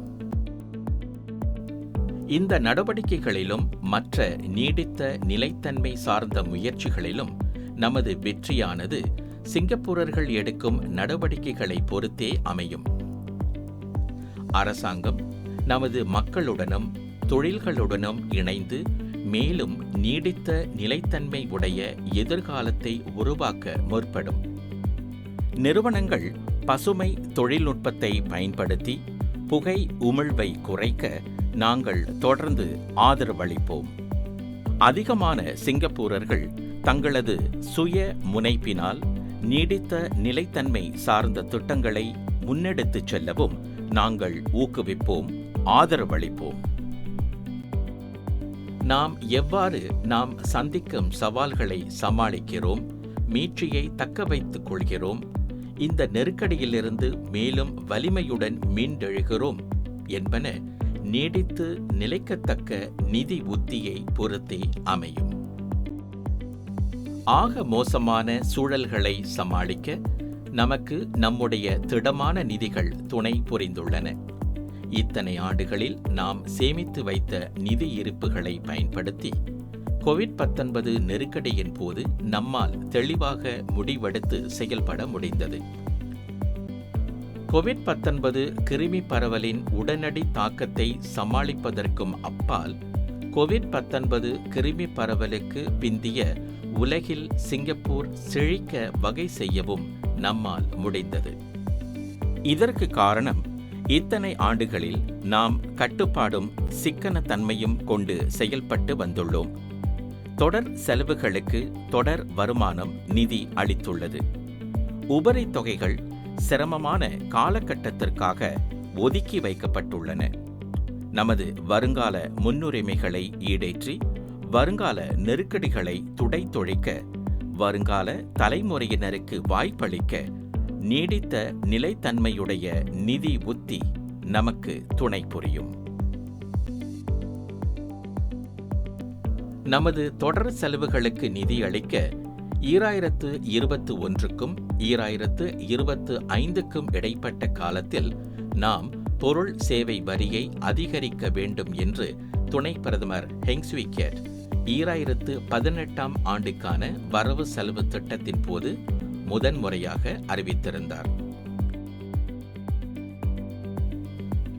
இந்த நடவடிக்கைகளிலும் மற்ற நீடித்த நிலைத்தன்மை சார்ந்த முயற்சிகளிலும் நமது வெற்றியானது சிங்கப்பூரர்கள் எடுக்கும் நடவடிக்கைகளை பொறுத்தே அமையும். அரசாங்கம் நமது மக்களுடனும் தொழில்களுடனும் இணைந்து மேலும் நீடித்த நிலைத்தன்மை உடைய எதிர்காலத்தை உருவாக்க முற்படும். நிறுவனங்கள் பசுமை தொழில்நுட்பத்தை பயன்படுத்தி புகை உமிழ்வை குறைக்க நாங்கள் தொடர்ந்து ஆதரவளிப்போம். அதிகமான சிங்கப்பூரர்கள் தங்களது சுய முனைப்பினால் நீடித்த நிலைத்தன்மை சார்ந்த திட்டங்களை முன்னெடுத்துச் செல்லவும் நாங்கள் ஊக்குவிப்போம், ஆதரவளிப்போம். நாம் எவ்வாறு நாம் சந்திக்கும் சவால்களை சமாளிக்கிறோம், மீட்சியை தக்க வைத்துக் கொள்கிறோம், இந்த நெருக்கடியிலிருந்து மேலும் வலிமையுடன் மீண்டெழுகிறோம் என்பன நீடித்து நிலைக்கத்தக்க நிதி உத்தியை பொறுத்தே அமையும். ஆக மோசமான சூழல்களை சமாளிக்க நமக்கு நம்முடைய திடமான நிதிகள் துணை புரிந்துள்ளன. இத்தனை ஆண்டுகளில் நாம் சேமித்து வைத்த நிதி இருப்புகளை பயன்படுத்தி கோவிட்-19 நெருக்கடியின் போது நம்மால் தெளிவாக முடிவெடுத்து செயல்பட முடிந்தது. கோவிட்-19 கிருமி பரவலின் உடனடி தாக்கத்தை சமாளிப்பதற்கும் அப்பால் கோவிட்-19 கிருமி பரவலுக்கு பிந்திய உலகில் சிங்கப்பூர் செழிக்க வகை செய்யவும் நம்மால் முடிந்தது. இதற்கு காரணம், இத்தனை ஆண்டுகளில் நாம் கட்டுப்பாடும் சிக்கன தன்மையும் கொண்டு செயல்பட்டு வந்துள்ளோம். தொடர் செலவுகளுக்கு தொடர் வருமானம் நிதி அளித்துள்ளது. உபரி தொகைகள் சிரமமான காலகட்டத்திற்காக ஒதுக்கி வைக்கப்பட்டுள்ளன. நமது வருங்கால முன்னுரிமைகளை ஈடேற்றி வருங்கால நெருக்கடிகளை துடைத்தொழிக்க, வருங்கால தலைமுறையினருக்கு வாய்ப்பளிக்க நீடித்த நிலைத்தன்மையுடைய நிதி உத்தி நமக்கு துணை புரியும். நமது தொடர் செலவுகளுக்கு நிதி அளிக்க 2021க்கும் 2025க்கும் இடைப்பட்ட காலத்தில் நாம் பொருள் சேவை வரியை அதிகரிக்க வேண்டும் என்று துணை பிரதமர் ஹெங் சுவி கியாட் 2018ஆம் ஆண்டுக்கான வரவு செலவு திட்டத்தின் போது முதன்முறையாக அறிவித்திருந்தார்.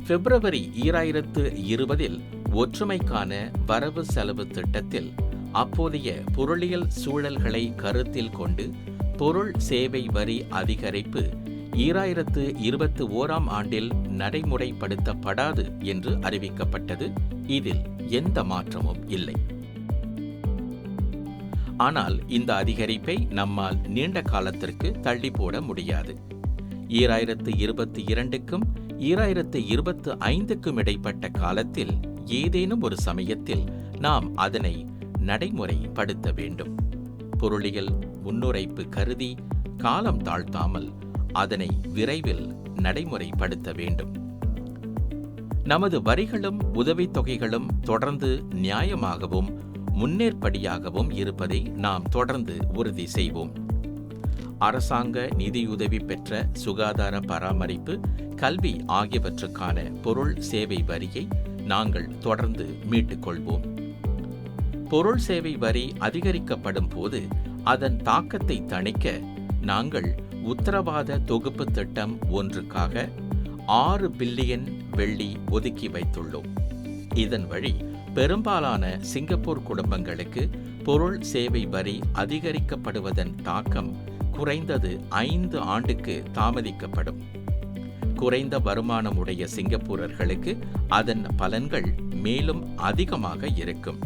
பிப்ரவரி 2020இல் ஒற்றுமைக்கான வரவு செலவு திட்டத்தில் அப்போதைய பொருளியல் சூழல்களை கருத்தில் கொண்டு பொருள் சேவை வரி அதிகரிப்பு 2021ஆம் ஆண்டில் நடைமுறைப்படுத்தப்படாது என்று அறிவிக்கப்பட்டது. இதில் எந்த மாற்றமும் இல்லை. ஆனால் இந்த அதிகரிப்பை நம்மால் நீண்ட காலத்திற்கு தள்ளி போட முடியாது. 2022க்கும் 2025க்கும் இடைப்பட்ட காலத்தில் ஏதேனும் ஒரு சமயத்தில் நாம் அதனை நடைமுறைப்படுத்த வேண்டும். பொருளியல் முன்னுரைப்பு கருதி காலம் தாழ்த்தாமல் அதனை விரைவில் நடைமுறைப்படுத்த வேண்டும். நமது வரிகளும் உதவித்தொகைகளும் தொடர்ந்து நியாயமாகவும் முன்னேற்படியாகவும் இருப்பதை நாம் தொடர்ந்து உறுதி செய்வோம். அரசாங்க நிதியுதவி பெற்ற சுகாதார பராமரிப்பு, கல்வி ஆகியவற்றுக்கான பொருள் சேவை வரியை நாங்கள் தொடர்ந்து மீட்டுக் கொள்வோம். பொருள் சேவை வரி அதிகரிக்கப்படும் போது அதன் தாக்கத்தை தணிக்க நாங்கள் உத்தரவாத தொகுப்பு திட்டம் ஒன்றுக்காக 6 பில்லியன் வெள்ளி ஒதுக்கி வைத்துள்ளோம். இதன் வழி பெரும்பாலான சிங்கப்பூர் குடும்பங்களுக்கு பொருள் சேவை வரி அதிகரிக்கப்படுவதன் தாக்கம் குறைந்தது 5 ஆண்டுக்கு தாமதிக்கப்படும். குறைந்த வருமானமுடைய சிங்கப்பூரர்களுக்கு அதன் பலன்கள் மேலும் அதிகமாக இருக்கும்.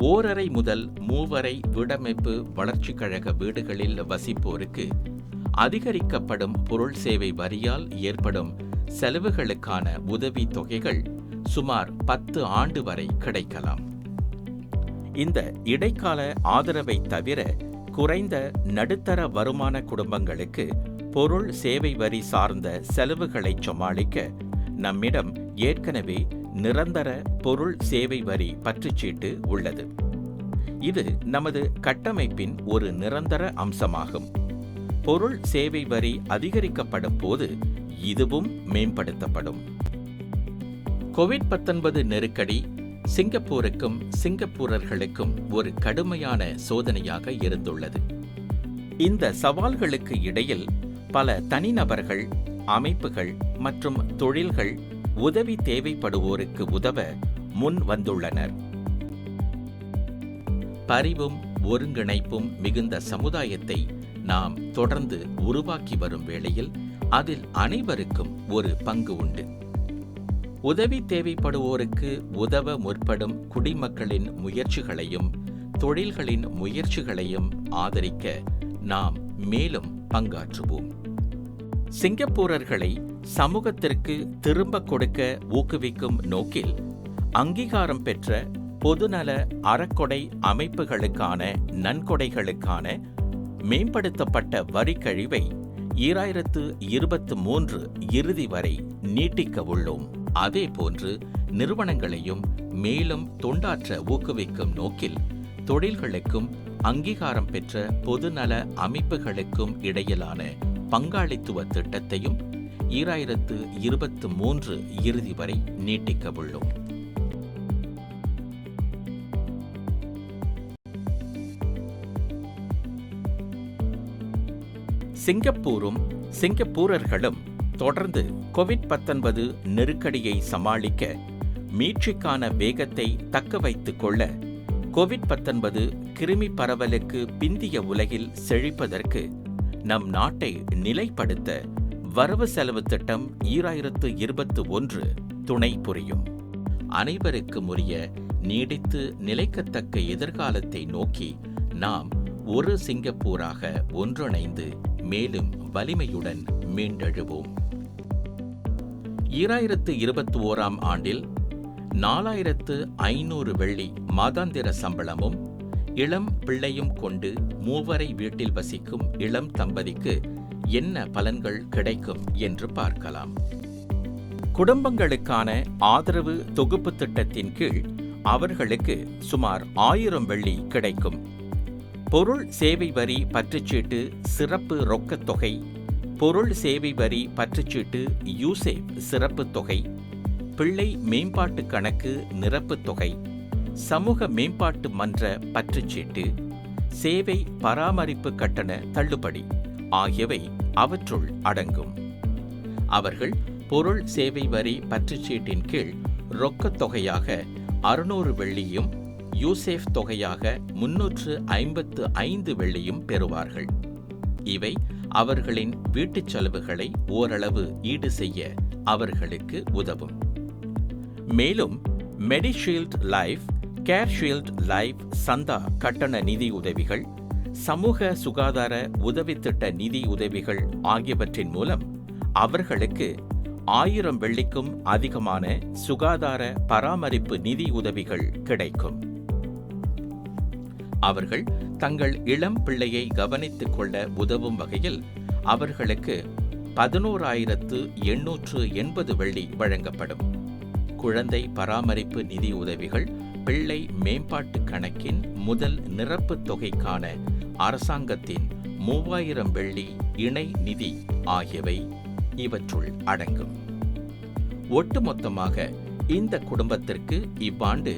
1.5 முதல் 3 வீடமைப்பு வளர்ச்சிக் கழக வீடுகளில் வசிப்போருக்கு அதிகரிக்கப்படும் பொருள் சேவை வரியால் ஏற்படும் செலவுகளுக்கான உதவி தொகைகள் சுமார் 10 ஆண்டு வரை கிடைக்கலாம். இந்த இடைக்கால ஆதரவை தவிர குறைந்த நடுத்தர வருமான குடும்பங்களுக்கு பொருள் சேவை வரி சார்ந்த செலவுகளை சமாளிக்க நம்மிடம் ஏற்கனவே நிரந்தர பொருள் சேவை வரி பற்றுச்சீட்டு உள்ளது. இது நமது கட்டமைப்பின் ஒரு நிரந்தர அம்சமாகும். பொருள் சேவை வரி அதிகரிக்கப்படும் போது இதுவும் மேம்படுத்தப்படும். கோவிட்-19 நெருக்கடி சிங்கப்பூருக்கும் சிங்கப்பூரர்களுக்கும் ஒரு கடுமையான சோதனையாக இருந்துள்ளது. இந்த சவால்களுக்கு இடையில் பல தனிநபர்கள், அமைப்புகள் மற்றும் தொழில்கள் உதவி தேவைப்படுவோருக்கு உதவ முன் வந்துள்ளனர். பரிவும் ஒருங்கிணைப்பும் மிகுந்த சமுதாயத்தை நாம் தொடர்ந்து உருவாக்கி வரும் வேளையில் அதில் அனைவருக்கும் ஒரு பங்கு உண்டு. உதவி தேவைப்படுவோருக்கு உதவ முற்படும் குடிமக்களின் முயற்சிகளையும் தொழில்களின் முயற்சிகளையும் ஆதரிக்க நாம் மேலும் பங்காற்றுவோம். சிங்கப்பூரர்களை சமூகத்திற்கு திரும்ப கொடுக்க ஊக்குவிக்கும் நோக்கில் அங்கீகாரம் பெற்ற பொதுநல அறக்கொடை அமைப்புகளுக்கான நன்கொடைகளுக்கான மேம்படுத்தப்பட்ட வரி கழிவை 2023 இறுதி வரை நீட்டிக்க உள்ளோம். அதேபோன்று நிறுவனங்களையும் மேலும் தொண்டாற்ற ஊக்குவிக்கும் நோக்கில் தொழில்களுக்கும் அங்கீகாரம் பெற்ற பொதுநல அமைப்புகளுக்கும் இடையிலான பங்காளித்துவ திட்டத்தையும் 2023 இறுதி வரை நீட்டிக்க உள்ளோம். சிங்கப்பூரும் சிங்கப்பூரர்களும் தொடர்ந்து கோவிட்-19 நெருக்கடியை சமாளிக்க மீட்சிக்கான வேகத்தை தக்க வைத்துக் கொள்ள கோவிட்-19 கிருமி பரவலுக்கு பிந்திய உலகில் செழிப்பதற்கு நம் நாட்டை நிலைப்படுத்த வரவு செலவு திட்டம் 2021 துணை புரியும். அனைவருக்கும் உரிய நீடித்து நிலைக்கத்தக்க எதிர்காலத்தை நோக்கி நாம் ஒரு சிங்கப்பூராக ஒன்றிணைந்து மேலும் வலிமையுடன் மீண்டெழுவோம். 2021 ஆண்டில் 4500 வெள்ளி மாதாந்திர சம்பளமும் இளம் பிள்ளையும் கொண்டு மூவரை வீட்டில் வசிக்கும் இளம் தம்பதிக்கு என்ன பலன்கள் கிடைக்கும் என்று பார்க்கலாம். குடும்பங்களுக்கான ஆதரவு தொகுப்பு திட்டத்தின் கீழ் அவர்களுக்கு சுமார் 1000 வெள்ளி கிடைக்கும். பொருள் சேவை வரி பற்றுச்சீட்டு சிறப்பு ரொக்கத் தொகை, பொருள் சேவை வரி பற்றுச்சீட்டு யூசேஃப் சிறப்பு தொகை, பிள்ளை மேம்பாட்டு கணக்கு நிரப்பு தொகை, சமூக மேம்பாட்டு மன்ற பற்றுச்சீட்டு, சேவை பராமரிப்பு கட்டண தள்ளுபடி ஆகியவை அவற்றுள் அடங்கும். அவர்கள் பொருள் சேவை வரி பற்றுச்சீட்டின் கீழ் ரொக்கத் தொகையாக 600 வெள்ளியும் யூசேஃப் தொகையாக 355 வெள்ளியும் பெறுவார்கள். இவை அவர்களின் வீட்டுச் செலவுகளை ஓரளவு ஈடு செய்ய அவர்களுக்கு உதவும். மேலும் மெடிஷீல்ட் லைஃப், கேர்ஷீல்ட் லைஃப் சந்தா கட்டண நிதி உதவிகள், சமூக சுகாதார உதவித்திட்ட நிதி உதவிகள் ஆகியவற்றின் மூலம் அவர்களுக்கு 1000 வெள்ளிக்கும் அதிகமான சுகாதார பராமரிப்பு நிதி உதவிகள் கிடைக்கும். அவர்கள் தங்கள் இளம் பிள்ளையை கவனித்துக் கொள்ள உதவும் வகையில் அவர்களுக்கு 11,880 வெள்ளி வழங்கப்படும். குழந்தை பராமரிப்பு நிதி உதவிகள், பிள்ளை மேம்பாட்டு கணக்கின் முதல் நிரப்பு தொகைக்கான அரசாங்கத்தின் 3000 வெள்ளி இணை நிதி ஆகியவை இவற்றுள் அடங்கும். ஒட்டுமொத்தமாக இந்த குடும்பத்திற்கு இவ்வாண்டு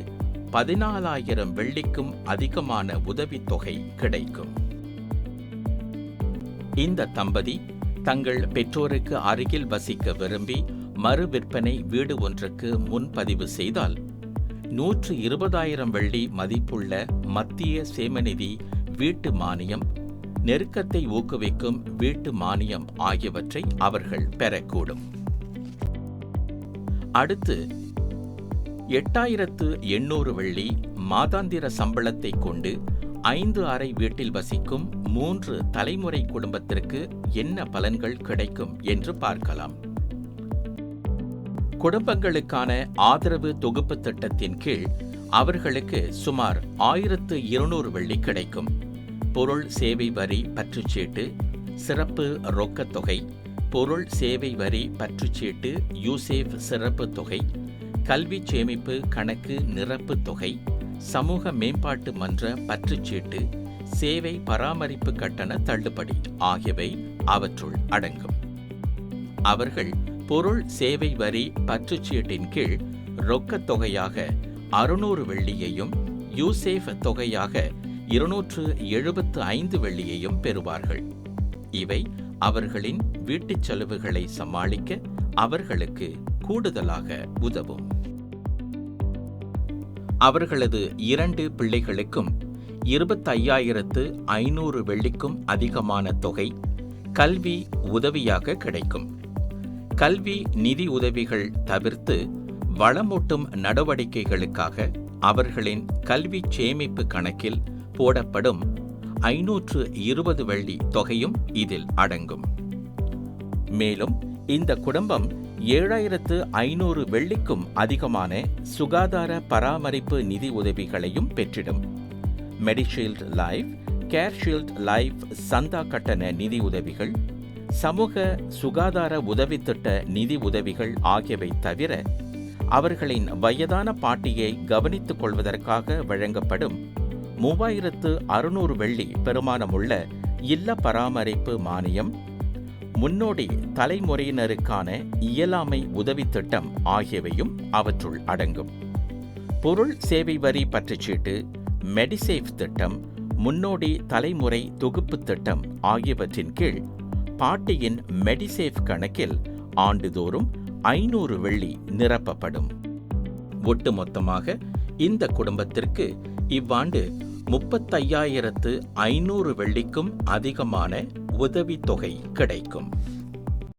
14,000 வெள்ளிக்கும் அதிகமான உதவித்தொகை கிடைக்கும். இந்த தம்பதி தங்கள் பெற்றோருக்கு அருகில் வசிக்க விரும்பி மறு விற்பனை வீடு ஒன்றுக்கு முன்பதிவு செய்தால் 120,000 வெள்ளி மதிப்புள்ள மத்திய சேமநிதி வீட்டு மானியம், நெருக்கத்தை ஊக்குவிக்கும் வீட்டு மானியம் ஆகியவற்றை அவர்கள் பெறக்கூடும். அடுத்து 8,800 வெள்ளி மாதாந்திர சம்பளத்தை கொண்டு 5 அறை வீட்டில் வசிக்கும் 3 தலைமுறை குடும்பத்திற்கு என்ன பலன்கள் கிடைக்கும் என்று பார்க்கலாம். குடும்பங்களுக்கான ஆதரவு தொகுப்பு திட்டத்தின் கீழ் அவர்களுக்கு சுமார் 1,200 வெள்ளி கிடைக்கும். பொருள் சேவை வரி பற்றுச்சீட்டு, சிறப்பு ரொக்கத் தொகை, பொருள் சேவை வரி பற்றுச்சீட்டு யூசேஃப் சிறப்பு தொகை, கல்வி சேமிப்பு கணக்கு நிரப்பு தொகை, சமூக மேம்பாட்டு மன்ற பற்றுச்சீட்டு, சேவை பராமரிப்பு கட்டண தள்ளுபடி ஆகியவை அவற்றுள் அடங்கும். அவர்கள் பொருள் சேவை வரி பற்றுச்சீட்டின் கீழ் ரொக்கத் தொகையாக 600 வெள்ளியையும் யூசேஃப் தொகையாக 275 வெள்ளியையும் பெறுவார்கள். இவை அவர்களின் வீட்டுச் செலவுகளை சமாளிக்க அவர்களுக்கு கூடுதலாக உதவும். அவர்களது 2 பிள்ளைகளுக்கும் 25,500 வெள்ளிக்கும் அதிகமான தொகை கல்வி உதவியாக கிடைக்கும். கல்வி நிதி உதவிகள் தவிர்த்து வளமூட்டும் நடவடிக்கைகளுக்காக அவர்களின் கல்வி சேமிப்பு கணக்கில் போடப்படும் 520 வெள்ளி தொகையும் இதில் அடங்கும். மேலும் இந்த குடும்பம் 7,500 வெள்ளிக்கும் அதிகமான சுகாதார பராமரிப்பு நிதி உதவிகளையும் பெற்றிடும். மெடிஷீல்ட் லைஃப், கேர்ஷீல்ட் லைஃப் சந்தா கட்டண நிதி உதவிகள், சமூக சுகாதார உதவித்திட்ட நிதி உதவிகள் ஆகியவை தவிர அவர்களின் வயதான பாட்டியை கவனித்துக் கொள்வதற்காக வழங்கப்படும் 3,600 வெள்ளி பெறுமானமுள்ள இல்ல பராமரிப்பு மானியம், முன்னோடி தலைமுறையினருக்கான இயலாமை உதவித் திட்டம் ஆகியவையும் அவற்றுள் அடங்கும். பொருள் சேவை வரி பற்றுச்சீட்டு, மெடிசேஃப் திட்டம், முன்னோடி தலைமுறை தொகுப்பு திட்டம் ஆகியவற்றின் கீழ் பாட்டியின் மெடிசேஃப் கணக்கில் ஆண்டுதோறும் 500 வெள்ளி நிரப்பப்படும். ஒட்டுமொத்தமாக இந்த குடும்பத்திற்கு இவ்வாண்டு 35,500 வெள்ளிக்கும் அதிகமான உதவித்தொகை கிடைக்கும்.